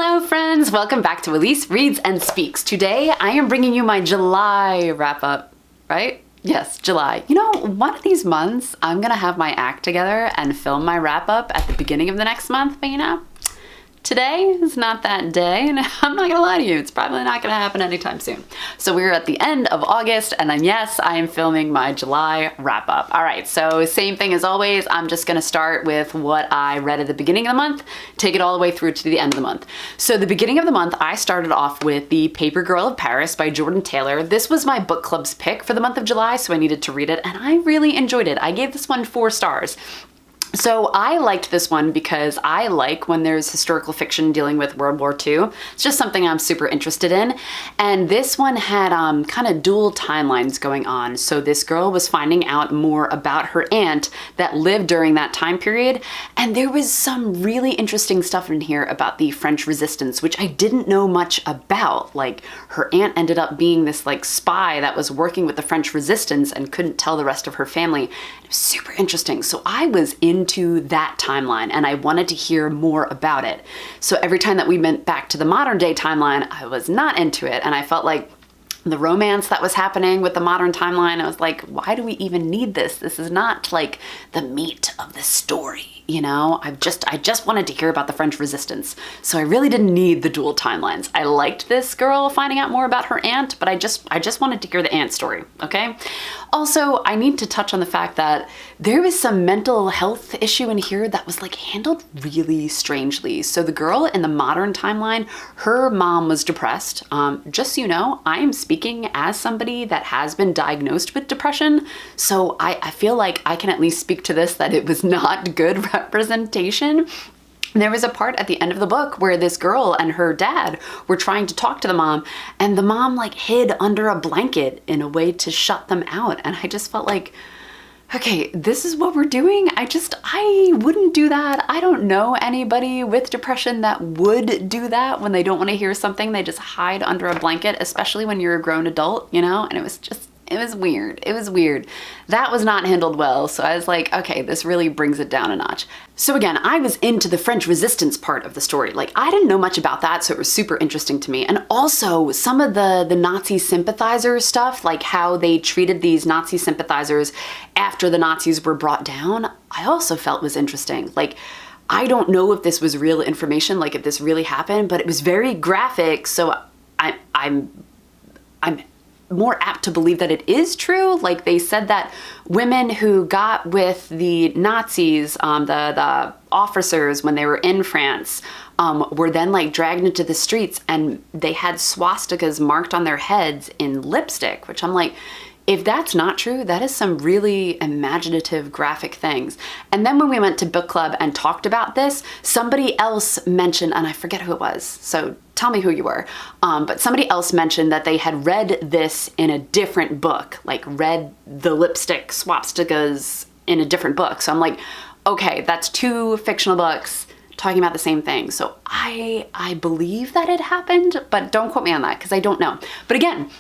Hello friends, welcome back to Elise Reads and Speaks. Today I am bringing you my July wrap up, right? Yes, July. You know, one of these months I'm gonna have my act together and film my wrap up at the beginning of the next month, but you know, today is not that day, and I'm not gonna lie to you, it's probably not gonna happen anytime soon. So we're at the end of August, and then yes, I am filming my July wrap up. All right, so same thing as always, I'm just gonna start with what I read at the beginning of the month, take it all the way through to the end of the month. So the beginning of the month, I started off with The Paper Girl of Paris by Jordyn Taylor. This was my book club's pick for the month of July, so I needed to read it, and I really enjoyed it. I gave this one 4 stars. So I liked this one because I like when there's historical fiction dealing with World War II. It's just something I'm super interested in. And this one had kind of dual timelines going on. So this girl was finding out more about her aunt that lived during that time period. And there was some really interesting stuff in here about the French Resistance, which I didn't know much about. Like, her aunt ended up being this like spy that was working with the French Resistance and couldn't tell the rest of her family. It was super interesting. So I was into that timeline and I wanted to hear more about it. So every time that we went back to the modern day timeline, I was not into it. And I felt like the romance that was happening with the modern timeline, I was like, why do we even need this? This is not like the meat of the story, you know? I just wanted to hear about the French Resistance. So I really didn't need the dual timelines. I liked this girl finding out more about her aunt, but I just wanted to hear the aunt story, okay? Also, I need to touch on the fact that there was some mental health issue in here that was like handled really strangely. So the girl in the modern timeline, her mom was depressed. Just so you know, I am speaking as somebody that has been diagnosed with depression. So I feel like I can at least speak to this, that it was not good representation. There was a part at the end of the book where this girl and her dad were trying to talk to the mom, and the mom like hid under a blanket in a way to shut them out. And I just felt like, okay, this is what we're doing? I wouldn't do that. I don't know anybody with depression that would do that when they don't want to hear something. They just hide under a blanket, especially when you're a grown adult, you know? And it was weird. It was weird. That was not handled well. So I was like, okay, this really brings it down a notch. So again, I was into the French Resistance part of the story. Like, I didn't know much about that, so it was super interesting to me. And also some of the Nazi sympathizer stuff, like how they treated these Nazi sympathizers after the Nazis were brought down, I also felt was interesting. Like, I don't know if this was real information, like if this really happened, but it was very graphic. So I'm more apt to believe that it is true. Like, they said that women who got with the Nazis, the officers when they were in France, were then like dragged into the streets and they had swastikas marked on their heads in lipstick, which I'm like, if that's not true, that is some really imaginative graphic things. And then when we went to book club and talked about this, somebody else mentioned, and I forget who it was, so tell me who you were, but somebody else mentioned that they had read this in a different book, like read the lipstick swastikas in a different book. So I'm like, okay, that's 2 fictional books talking about the same thing. So I believe that it happened, but don't quote me on that because I don't know. But again,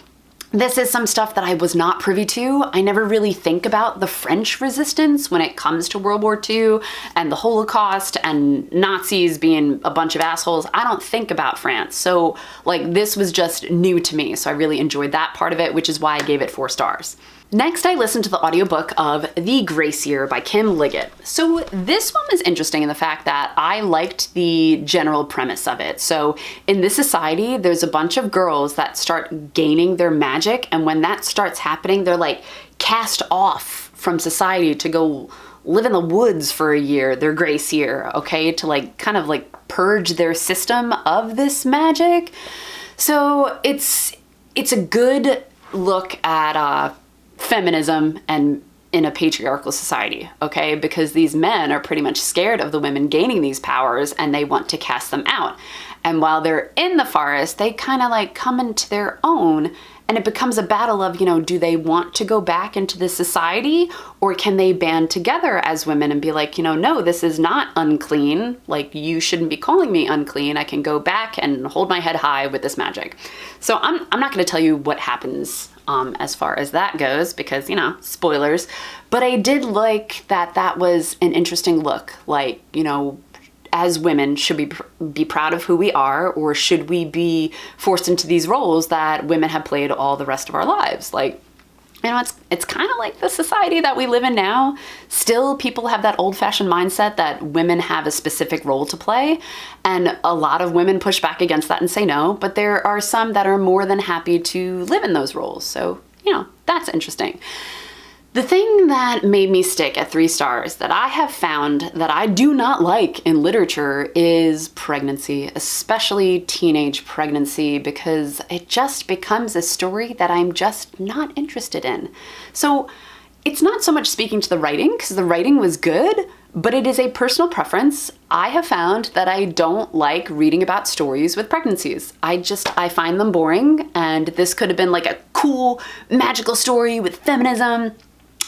this is some stuff that I was not privy to. I never really think about the French Resistance when it comes to World War II and the Holocaust and Nazis being a bunch of assholes. I don't think about France. So like, this was just new to me. So I really enjoyed that part of it, which is why I gave it 4 stars. Next, I listened to the audiobook of The Gracier by Kim Liggett. So this one was interesting in the fact that I liked the general premise of it. So in this society, there's a bunch of girls that start gaining their magic, and when that starts happening, they're like cast off from society to go live in the woods for a year. They're Gracier, okay, to like kind of like purge their system of this magic. So it's a good look at feminism and in a patriarchal society, okay? Because these men are pretty much scared of the women gaining these powers and they want to cast them out. And while they're in the forest, they kind of like come into their own, and it becomes a battle of, you know, do they want to go back into this society, or can they band together as women and be like, you know, no, this is not unclean. Like, you shouldn't be calling me unclean. I can go back and hold my head high with this magic. So I'm not going to tell you what happens as far as that goes, because, you know, spoilers, but I did like that was an interesting look. Like, you know, as women, should we be proud of who we are, or should we be forced into these roles that women have played all the rest of our lives? Like, you know, it's kind of like the society that we live in now. Still, people have that old-fashioned mindset that women have a specific role to play, and a lot of women push back against that and say no, but there are some that are more than happy to live in those roles. So, you know, that's interesting. The thing that made me stick at 3 stars that I have found that I do not like in literature is pregnancy, especially teenage pregnancy, because it just becomes a story that I'm just not interested in. So it's not so much speaking to the writing, because the writing was good, but it is a personal preference. I have found that I don't like reading about stories with pregnancies. I find them boring, and this could have been like a cool, magical story with feminism.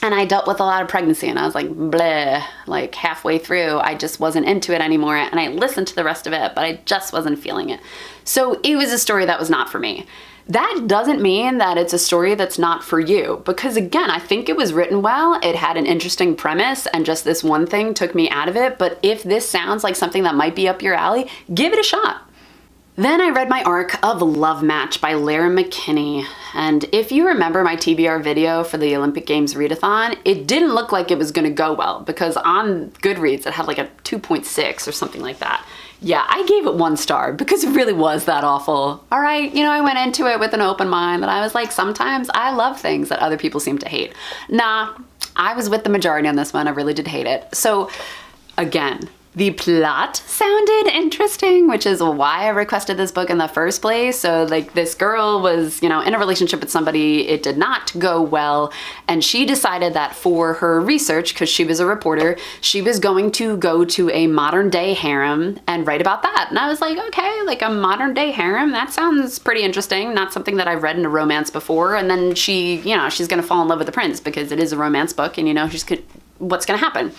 And I dealt with a lot of pregnancy, and I was like, bleh, like halfway through, I just wasn't into it anymore. And I listened to the rest of it, but I just wasn't feeling it. So it was a story that was not for me. That doesn't mean that it's a story that's not for you, because again, I think it was written well. It had an interesting premise, and just this one thing took me out of it. But if this sounds like something that might be up your alley, give it a shot. Then I read my arc of Love Match by Laire and McKinney. And if you remember my TBR video for the Olympic Games readathon, it didn't look like it was gonna go well, because on Goodreads it had like a 2.6 or something like that. Yeah, I gave it 1 star because it really was that awful. All right, you know, I went into it with an open mind, and I was like, sometimes I love things that other people seem to hate. Nah, I was with the majority on this one. I really did hate it. So again, the plot sounded interesting, which is why I requested this book in the first place. So like, this girl was, you know, in a relationship with somebody, it did not go well, and she decided that for her research, because she was a reporter, she was going to go to a modern day harem and write about that. And I was like, okay, like a modern day harem, that sounds pretty interesting. Not something that I've read in a romance before. And then she, you know, she's gonna fall in love with the prince because it is a romance book, and you know, what's gonna happen?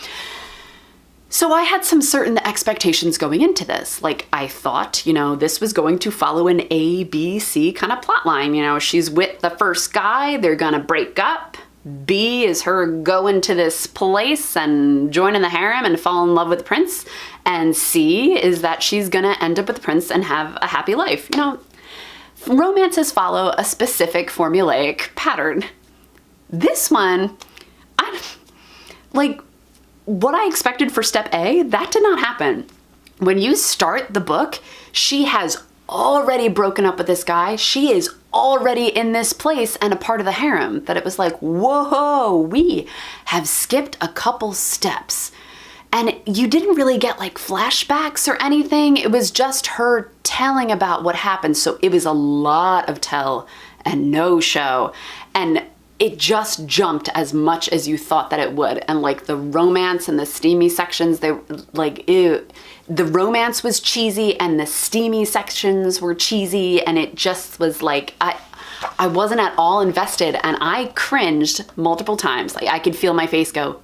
So I had some certain expectations going into this. Like, I thought, you know, this was going to follow an A, B, C kind of plot line. You know, she's with the first guy, they're gonna break up. B is her going to this place and joining the harem and fall in love with the prince. And C is that she's gonna end up with the prince and have a happy life. You know, romances follow a specific formulaic pattern. This one, what I expected for step A, that did not happen. When you start the book, she has already broken up with this guy. She is already in this place and a part of the harem, that it was like, whoa, we have skipped a couple steps. And you didn't really get like flashbacks or anything. It was just her telling about what happened. So it was a lot of tell and no show. And it just jumped as much as you thought that it would. And like the romance and the steamy sections, they like, ew. The romance was cheesy and the steamy sections were cheesy, and it just was like, I wasn't at all invested, and I cringed multiple times. Like, I could feel my face go.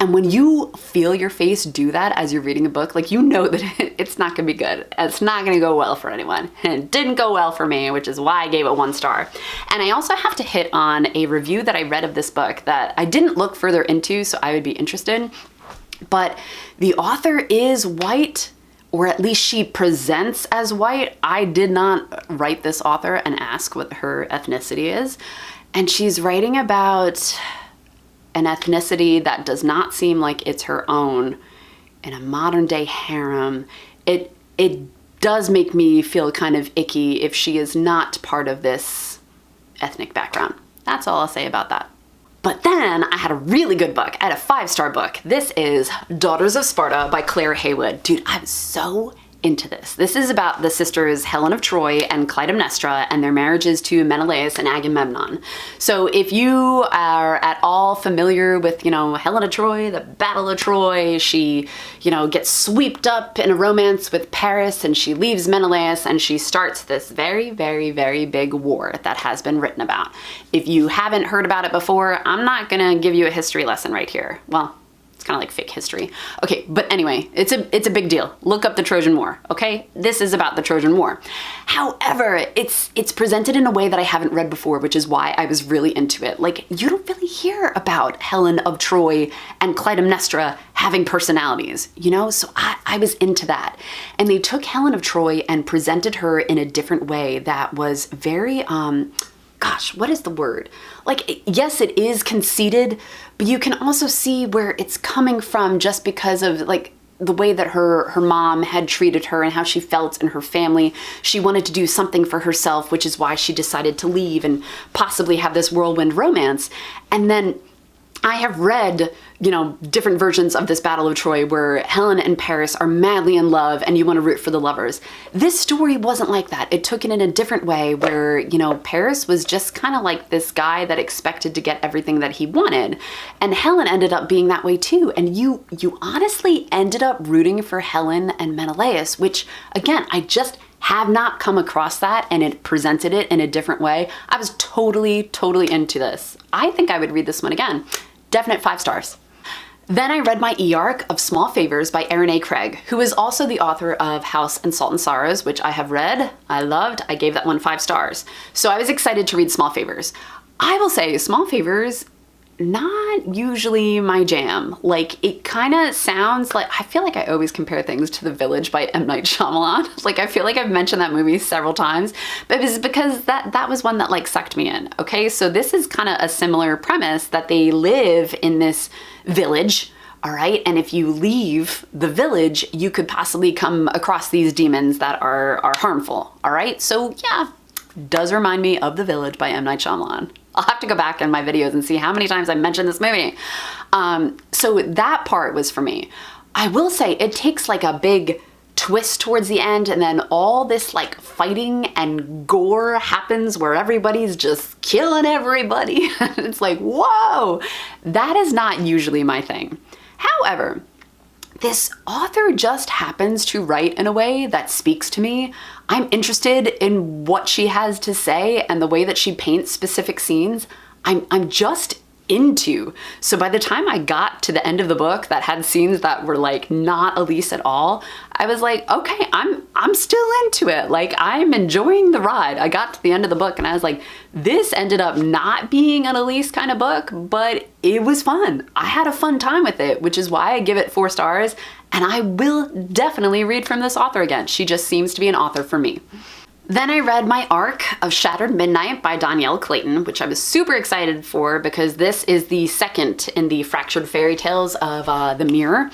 And when you feel your face do that as you're reading a book, like, you know that it's not gonna be good. It's not gonna go well for anyone. And it didn't go well for me, which is why I gave it 1 star. And I also have to hit on a review that I read of this book that I didn't look further into, so I would be interested. But the author is white, or at least she presents as white. I did not write this author and ask what her ethnicity is. And she's writing about an ethnicity that does not seem like it's her own in a modern day harem. It does make me feel kind of icky if she is not part of this ethnic background. That's all I'll say about that. But then I had a really good book. I had a 5-star book. This is Daughters of Sparta by Claire Heywood. Dude, I'm so into this. This is about the sisters Helen of Troy and Clytemnestra and their marriages to Menelaus and Agamemnon. So if you are at all familiar with, you know, Helen of Troy, the Battle of Troy, she, you know, gets swept up in a romance with Paris, and she leaves Menelaus, and she starts this very, very, very big war that has been written about. If you haven't heard about it before, I'm not gonna give you a history lesson right here. Well, It's kind of like fake history. Okay, but anyway, it's a big deal. Look up the Trojan War, okay? This is about the Trojan War. However, it's presented in a way that I haven't read before, which is why I was really into it. Like, you don't really hear about Helen of Troy and Clytemnestra having personalities, you know? So I was into that. And they took Helen of Troy and presented her in a different way that was very, gosh, what is the word? Like, yes, it is conceited, but you can also see where it's coming from just because of like the way that her mom had treated her and how she felt in her family. She wanted to do something for herself, which is why she decided to leave and possibly have this whirlwind romance. And then I have read, you know, different versions of this Battle of Troy where Helen and Paris are madly in love and you want to root for the lovers. This story wasn't like that. It took it in a different way where, you know, Paris was just kind of like this guy that expected to get everything that he wanted. And Helen ended up being that way too. And you honestly ended up rooting for Helen and Menelaus, which again, I just have not come across that, and it presented it in a different way. I was totally into this. I think I would read this one again. Definite 5 stars. Then I read my e-arc of Small Favors by Erin A. Craig, who is also the author of House and Salt and Sorrows, which I have read, I loved, I gave that one 5 stars. So I was excited to read Small Favors. I will say Small Favors, not usually my jam. Like, it kind of sounds like, I feel like I always compare things to The Village by M. Night Shyamalan. Like, I feel like I've mentioned that movie several times, but it was because that was one that like sucked me in. Okay, so this is kind of a similar premise that they live in this village. All right, and if you leave the village, you could possibly come across these demons that are harmful. All right, so yeah, does remind me of The Village by M. Night Shyamalan. I'll have to go back in my videos and see how many times I mentioned this movie. So that part was for me. I will say it takes like a big twist towards the end, and then all this like fighting and gore happens where everybody's just killing everybody. It's like, whoa, that is not usually my thing. However, this author just happens to write in a way that speaks to me. I'm interested in what she has to say and the way that she paints specific scenes. I'm just into. So by the time I got to the end of the book that had scenes that were like not Elise at all, I was like, okay, I'm still into it. Like, I'm enjoying the ride. I got to the end of the book and I was like, this ended up not being an Elise kind of book, but it was fun. I had a fun time with it, which is why I give it 4 stars. And I will definitely read from this author again. She just seems to be an author for me. Then I read my arc of Shattered Midnight by Dhonielle Clayton, which I was super excited for because this is the second in the Fractured Fairy Tales of The Mirror.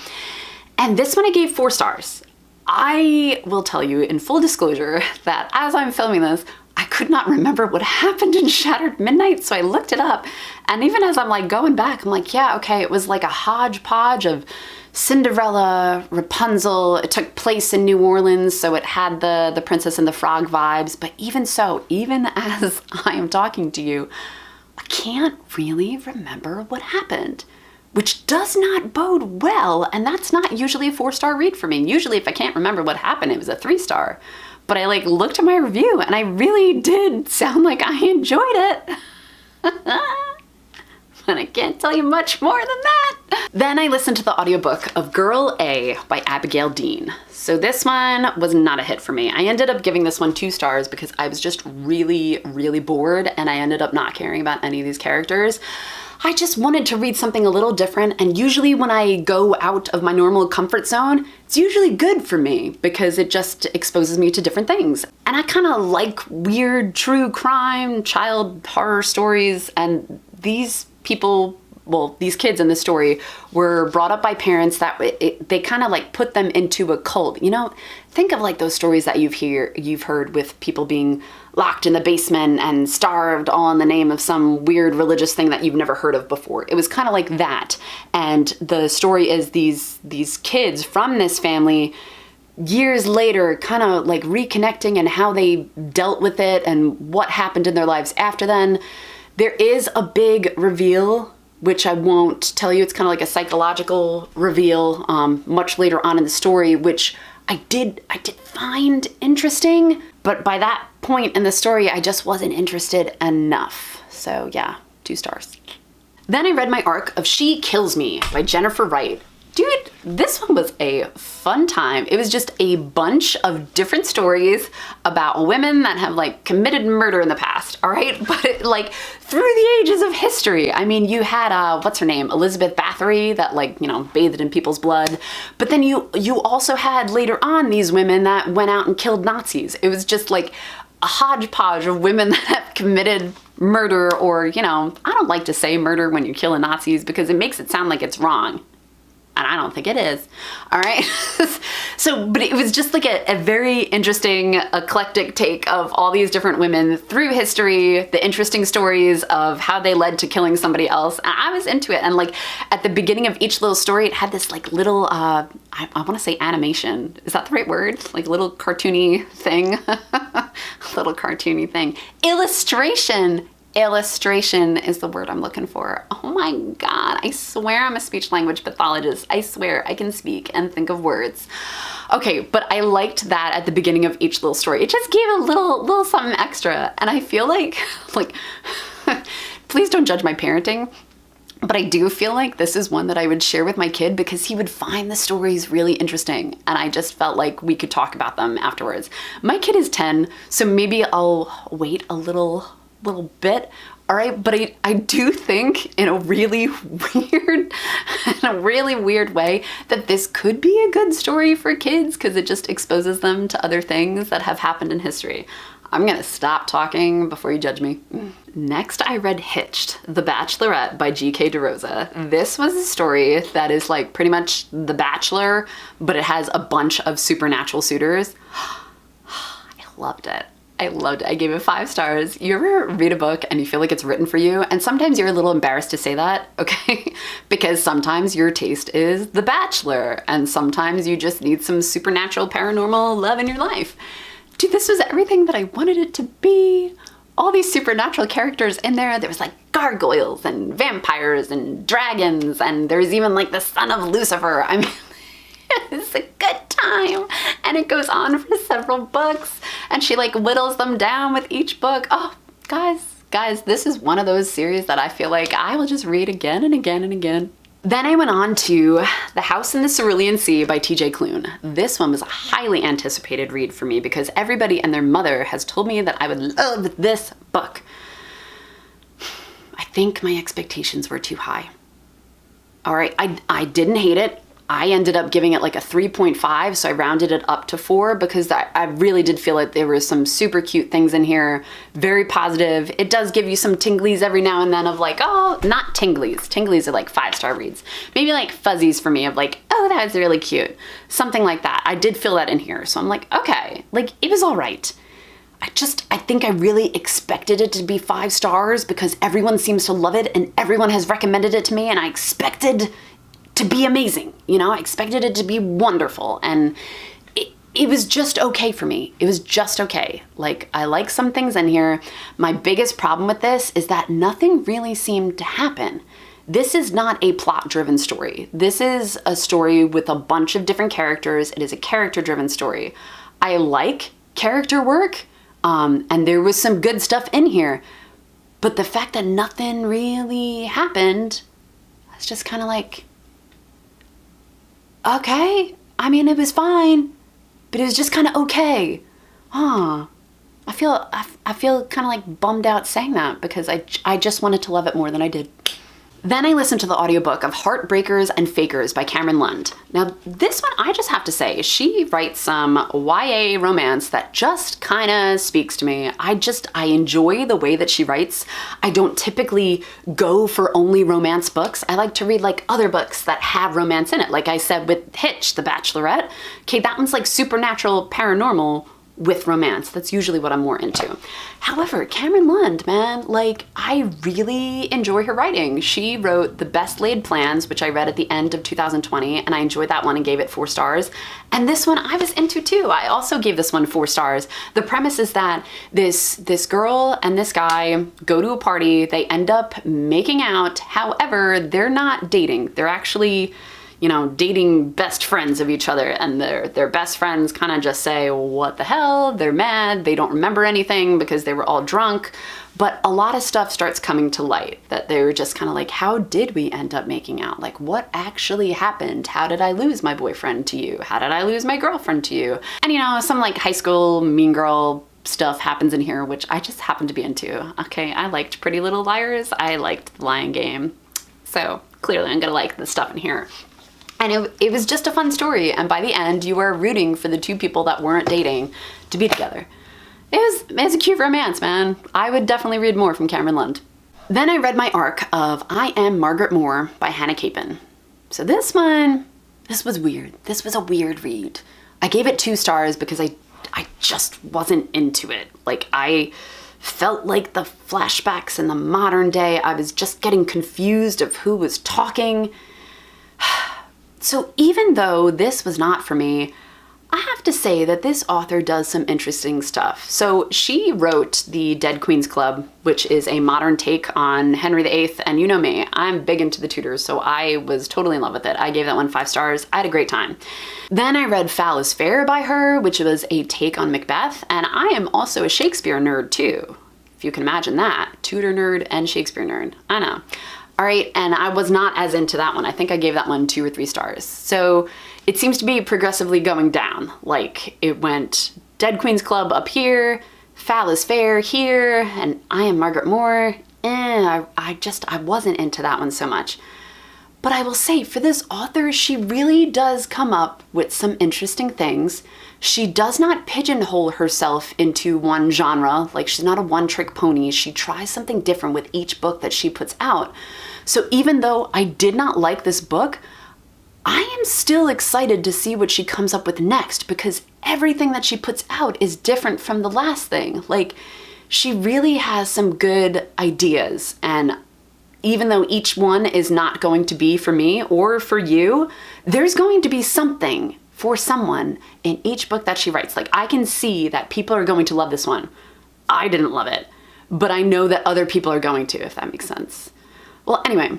And this one I gave 4 stars. I will tell you in full disclosure that as I'm filming this, I could not remember what happened in Shattered Midnight, so I looked it up. And even as I'm like going back, I'm like, yeah, okay, it was like a hodgepodge of Cinderella, Rapunzel. It took place in New Orleans, so it had the Princess and the Frog vibes. But even so, even as I am talking to you, I can't really remember what happened, which does not bode well. And that's not usually a 4-star read for me. Usually if I can't remember what happened, it was a 3-star. But I like looked at my review and I really did sound like I enjoyed it. And I can't tell you much more than that. Then I listened to the audiobook of Girl A by Abigail Dean. So this one was not a hit for me. I ended up giving this one 2 stars because I was just really bored and I ended up not caring about any of these characters. I just wanted to read something a little different, and usually when I go out of my normal comfort zone, it's usually good for me because it just exposes me to different things. And I kind of like weird true crime, child horror stories, and these people, well, these kids in the story were brought up by parents that they kind of like put them into a cult. You know, think of like those stories that you've heard with people being locked in the basement and starved all in the name of some weird religious thing that you've never heard of before. It was kind of like that. And the story is these kids from this family years later kind of like reconnecting and how they dealt with it and what happened in their lives after then. There is a big reveal, which I won't tell you. It's kind of like a psychological reveal much later on in the story, which I did find interesting, but by that point in the story, I just wasn't interested enough. So yeah, 2 stars. Then I read my arc of She Kills Me by Jennifer Wright. Dude, this one was a fun time. It was just a bunch of different stories about women that have like committed murder in the past, all right? But like through the ages of history. I mean, you had, what's her name? Elizabeth Bathory that like, you know, bathed in people's blood. But then you also had later on these women that went out and killed Nazis. It was just like a hodgepodge of women that have committed murder, or, you know, I don't like to say murder when you're killing Nazis because it makes it sound like it's wrong. And I don't think it is. All right. So, but it was just like a very interesting, eclectic take of all these different women through history, the interesting stories of how they led to killing somebody else. And I was into it. And like at the beginning of each little story, it had this like little, I want to say animation. Is that the right word? Like little cartoony thing. Little cartoony thing. Illustration is the word I'm looking for. Oh my God, I swear I'm a speech language pathologist. I swear I can speak and think of words. Okay, but I liked that at the beginning of each little story. It just gave a little something extra. And I feel like please don't judge my parenting, but I do feel like this is one that I would share with my kid because he would find the stories really interesting. And I just felt like we could talk about them afterwards. My kid is 10, so maybe I'll wait a little bit. All right, but I do think in a really weird way that this could be a good story for kids because it just exposes them to other things that have happened in history. I'm gonna stop talking before you judge me. Next, I read Hitched, The Bachelorette by G.K. DeRosa. This was a story that is like pretty much The Bachelor, but it has a bunch of supernatural suitors. I loved it. I gave it 5 stars. You ever read a book and you feel like it's written for you? And sometimes you're a little embarrassed to say that, okay? Because sometimes your taste is The Bachelor, and sometimes you just need some supernatural paranormal love in your life. Dude, this was everything that I wanted it to be. All these supernatural characters in there. There was like gargoyles and vampires and dragons, and there's even like the son of Lucifer. I mean, it's a good time, and it goes on for several books, and she like whittles them down with each book. Oh, guys, this is one of those series that I feel like I will just read again and again and again. Then I went on to The House in the Cerulean Sea by T.J. Klune. This one was a highly anticipated read for me because everybody and their mother has told me that I would love this book. I think my expectations were too high. All right, I didn't hate it. I ended up giving it like a 3.5, so I rounded it up to 4 because I really did feel like there were some super cute things in here, very positive. It does give you some tinglies every now and then of like, oh, not tinglies. Tinglies are like 5-star reads. Maybe like fuzzies for me of like, oh, that was really cute. Something like that. I did feel that in here. So I'm like, okay, like it was all right. I think I really expected it to be 5 stars because everyone seems to love it and everyone has recommended it to me, and I expected to be amazing, you know? I expected it to be wonderful, and it was just okay for me. It was just okay. Like, I like some things in here. My biggest problem with this is that nothing really seemed to happen. This is not a plot-driven story. This is a story with a bunch of different characters. It is a character-driven story. I like character work, and there was some good stuff in here, but the fact that nothing really happened, it's just kind of like, okay, I mean, it was fine, but it was just kind of okay. I feel kind of like bummed out saying that because I just wanted to love it more than I did. Then I listened to the audiobook of Heartbreakers and Fakers by Katheryn Lund. Now, this one, I just have to say, she writes some YA romance that just kind of speaks to me. I enjoy the way that she writes. I don't typically go for only romance books. I like to read like other books that have romance in it. Like I said with Hitched, The Bachelorette. Okay, that one's like supernatural, paranormal, with romance. That's usually what I'm more into. However, Katheryn Lund, man, like I really enjoy her writing. She wrote The Best Laid Plans, which I read at the end of 2020, and I enjoyed that one and gave it 4 stars. And this one I was into too. I also gave this one 4 stars. The premise is that this girl and this guy go to a party, they end up making out. However, they're not dating. They're actually, dating best friends of each other, and their best friends kind of just say, what the hell? They're mad. They don't remember anything because they were all drunk. But a lot of stuff starts coming to light that they were just kind of like, how did we end up making out? Like, what actually happened? How did I lose my boyfriend to you? How did I lose my girlfriend to you? And some like high school mean girl stuff happens in here, which I just happen to be into. Okay, I liked Pretty Little Liars. I liked The Lion Game. So clearly I'm gonna like the stuff in here. And it was just a fun story. And by the end, you were rooting for the two people that weren't dating to be together. It was a cute romance, man. I would definitely read more from Cameron Lund. Then I read my arc of I Am Margaret Moore by Hannah Capin. So this was weird. This was a weird read. I gave it 2 stars because I just wasn't into it. Like, I felt like the flashbacks in the modern day, I was just getting confused of who was talking. So even though this was not for me, I have to say that this author does some interesting stuff. So she wrote The Dead Queen's Club, which is a modern take on Henry VIII, and you know me, I'm big into the Tudors, so I was totally in love with it. I gave that one 5 stars. I had a great time. Then I read Foul is Fair by her, which was a take on Macbeth, and I am also a Shakespeare nerd too, if you can imagine that. Tudor nerd and Shakespeare nerd. I know. All right, and I was not as into that one. I think I gave that one 2 or 3 stars. So it seems to be progressively going down. Like, it went Dead Queen's Club up here, Foul is Fair here, and I Am Margaret Moore. I wasn't into that one so much. But I will say, for this author, she really does come up with some interesting things. She does not pigeonhole herself into one genre. Like, she's not a one-trick pony. She tries something different with each book that she puts out. So even though I did not like this book, I am still excited to see what she comes up with next, because everything that she puts out is different from the last thing. Like, she really has some good ideas, and even though each one is not going to be for me or for you, there's going to be something for someone in each book that she writes. Like, I can see that people are going to love this one. I didn't love it, but I know that other people are going to, if that makes sense. Well, anyway,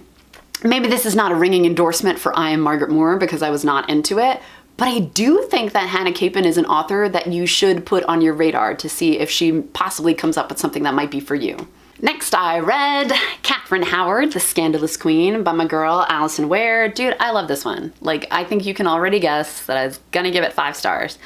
maybe this is not a ringing endorsement for I Am Margaret Moore because I was not into it, but I do think that Hannah Capin is an author that you should put on your radar to see if she possibly comes up with something that might be for you. Next, I read Catherine Howard, The Scandalous Queen by my girl, Alison Weir. Dude, I love this one. Like, I think you can already guess that I was gonna give it 5 stars.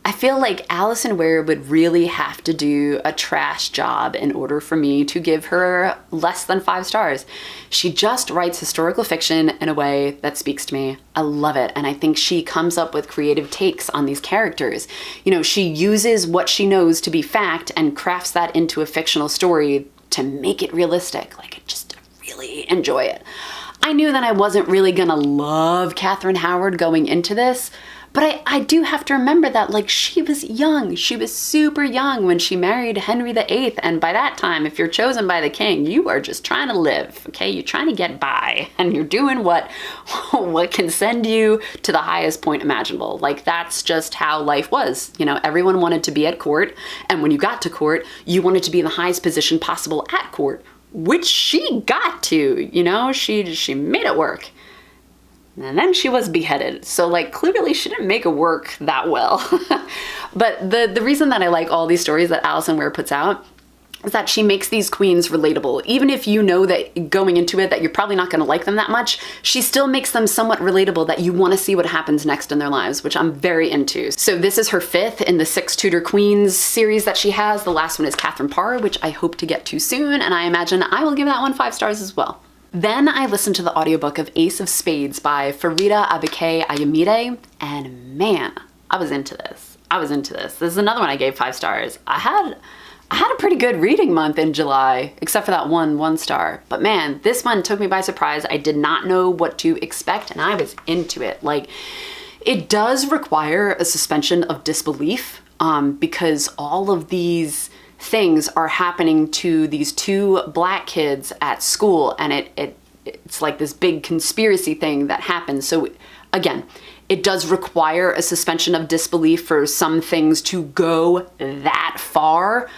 I feel like Alison Weir would really have to do a trash job in order for me to give her less than 5 stars. She just writes historical fiction in a way that speaks to me. I love it, and I think she comes up with creative takes on these characters. She uses what she knows to be fact and crafts that into a fictional story to make it realistic. Like, I just really enjoy it. I knew that I wasn't really gonna love Catherine Howard going into this, but I do have to remember that, like, she was young. She was super young when she married Henry VIII, and by that time, if you're chosen by the king, you are just trying to live, okay? You're trying to get by, and you're doing what can send you to the highest point imaginable. Like, that's just how life was. Everyone wanted to be at court, and when you got to court, you wanted to be in the highest position possible at court, which she got to, she made it work. And then she was beheaded. So, like, clearly she didn't make it work that well. But the reason that I like all these stories that Alison Weir puts out is that she makes these queens relatable. Even if you know that going into it that you're probably not going to like them that much, she still makes them somewhat relatable that you want to see what happens next in their lives, which I'm very into. So this is her 5th in the 6 Tudor Queens series that she has. The last one is Catherine Parr, which I hope to get to soon, and I imagine I will give that one 5 stars as well. Then I listened to the audiobook of Ace of Spades by Faridah Àbíké-Íyímídé, and man, I was into this. This is another one I gave 5 stars. I had a pretty good reading month in July, except for that one star. But man, this one took me by surprise. I did not know what to expect, and I was into it. Like, it does require a suspension of disbelief, because all of these things are happening to these 2 black kids at school, and it's like this big conspiracy thing that happens. So again, it does require a suspension of disbelief for some things to go that far,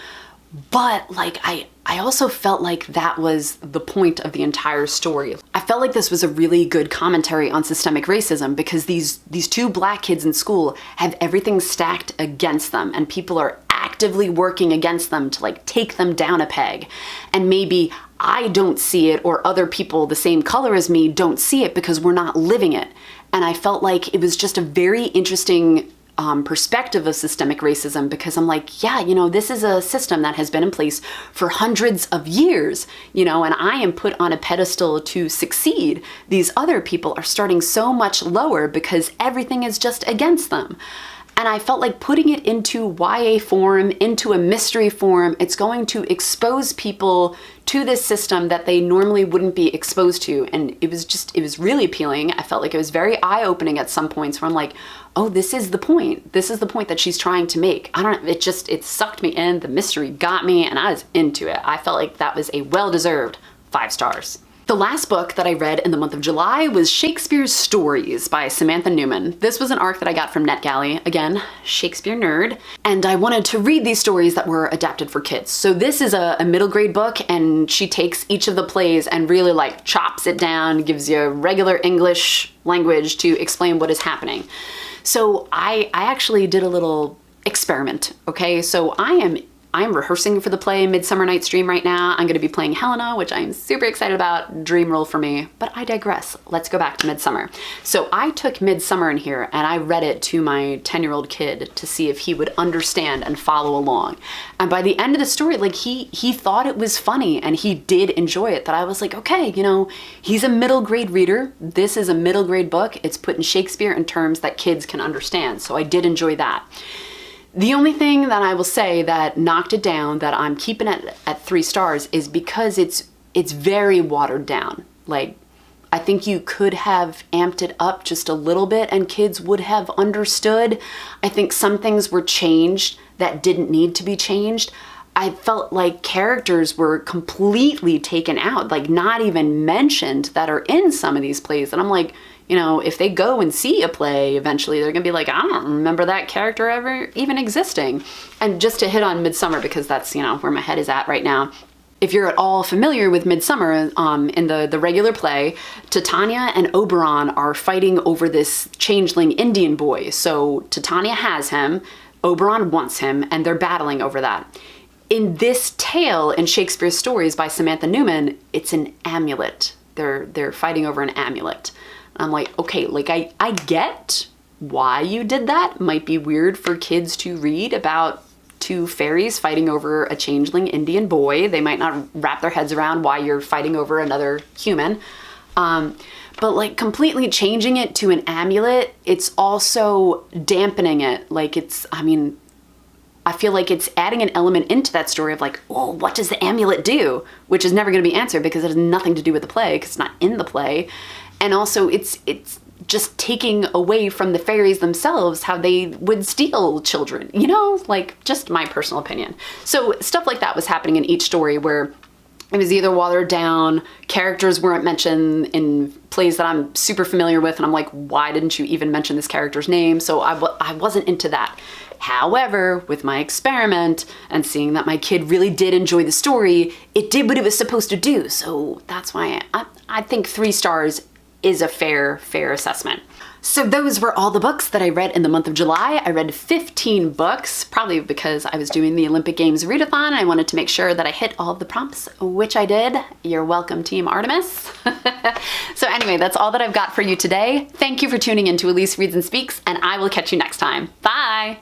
But like, I also felt like that was the point of the entire story. I felt like this was a really good commentary on systemic racism because these two black kids in school have everything stacked against them, and people are actively working against them to like take them down a peg. And maybe I don't see it, or other people the same color as me don't see it because we're not living it. And I felt like it was just a very interesting perspective of systemic racism, because I'm like, yeah, you know, this is a system that has been in place for hundreds of years, you know, and I am put on a pedestal to succeed. These other people are starting so much lower because everything is just against them. And I felt like putting it into YA form, into a mystery form, it's going to expose people to this system that they normally wouldn't be exposed to. And it was really appealing. I felt like it was very eye-opening at some points where I'm like, oh, this is the point. This is the point that she's trying to make. I don't know, it sucked me in, the mystery got me, and I was into it. I felt like that was a well-deserved 5 stars. The last book that I read in the month of July was Shakespeare's Stories by Samantha Newman. This was an arc that I got from NetGalley, again, Shakespeare nerd, and I wanted to read these stories that were adapted for kids. So this is a middle grade book, and she takes each of the plays and really like chops it down, gives you regular English language to explain what is happening. So I actually did a little experiment, okay? So I am rehearsing for the play Midsummer Night's Dream right now. I'm gonna be playing Helena, which I'm super excited about, dream role for me, but I digress. Let's go back to Midsummer. So I took Midsummer in here and I read it to my 10-year-old kid to see if he would understand and follow along. And by the end of the story, like he thought it was funny and he did enjoy it, that I was like, okay, you know, he's a middle grade reader. This is a middle grade book. It's put in Shakespeare in terms that kids can understand. So I did enjoy that. The only thing that I will say that knocked it down, that I'm keeping it at 3 stars, is because it's very watered down. Like, I think you could have amped it up just a little bit and kids would have understood. I think some things were changed that didn't need to be changed. I felt like characters were completely taken out, like not even mentioned, that are in some of these plays. And I'm like, you know, if they go and see a play eventually, they're gonna be like, I don't remember that character ever even existing. And just to hit on Midsummer, because that's, you know, where my head is at right now. If you're at all familiar with Midsummer, in the regular play, Titania and Oberon are fighting over this changeling Indian boy. So Titania has him, Oberon wants him, and they're battling over that. In this tale in Shakespeare's Stories by Samantha Newman, it's an amulet. They're fighting over an amulet. I'm like, okay, like I get why you did that. Might be weird for kids to read about 2 fairies fighting over a changeling Indian boy. They might not wrap their heads around why you're fighting over another human. But like completely changing it to an amulet, it's also dampening it. Like I feel like it's adding an element into that story of like, oh, what does the amulet do? Which is never gonna be answered because it has nothing to do with the play, because it's not in the play. And also it's just taking away from the fairies themselves how they would steal children, you know, like just my personal opinion. So stuff like that was happening in each story, where it was either watered down, characters weren't mentioned in plays that I'm super familiar with, and I'm like, why didn't you even mention this character's name? So I wasn't into that. However, with my experiment and seeing that my kid really did enjoy the story, it did what it was supposed to do. So that's why I think 3 stars is a fair assessment. So those were all the books that I read in the month of July. I read 15 books, probably because I was doing the Olympic Games readathon. I wanted to make sure that I hit all of the prompts, which I did. You're welcome, Team Artemis. So anyway, that's all that I've got for you today. Thank you for tuning in to Elise Reads and Speaks, and I will catch you next time. Bye!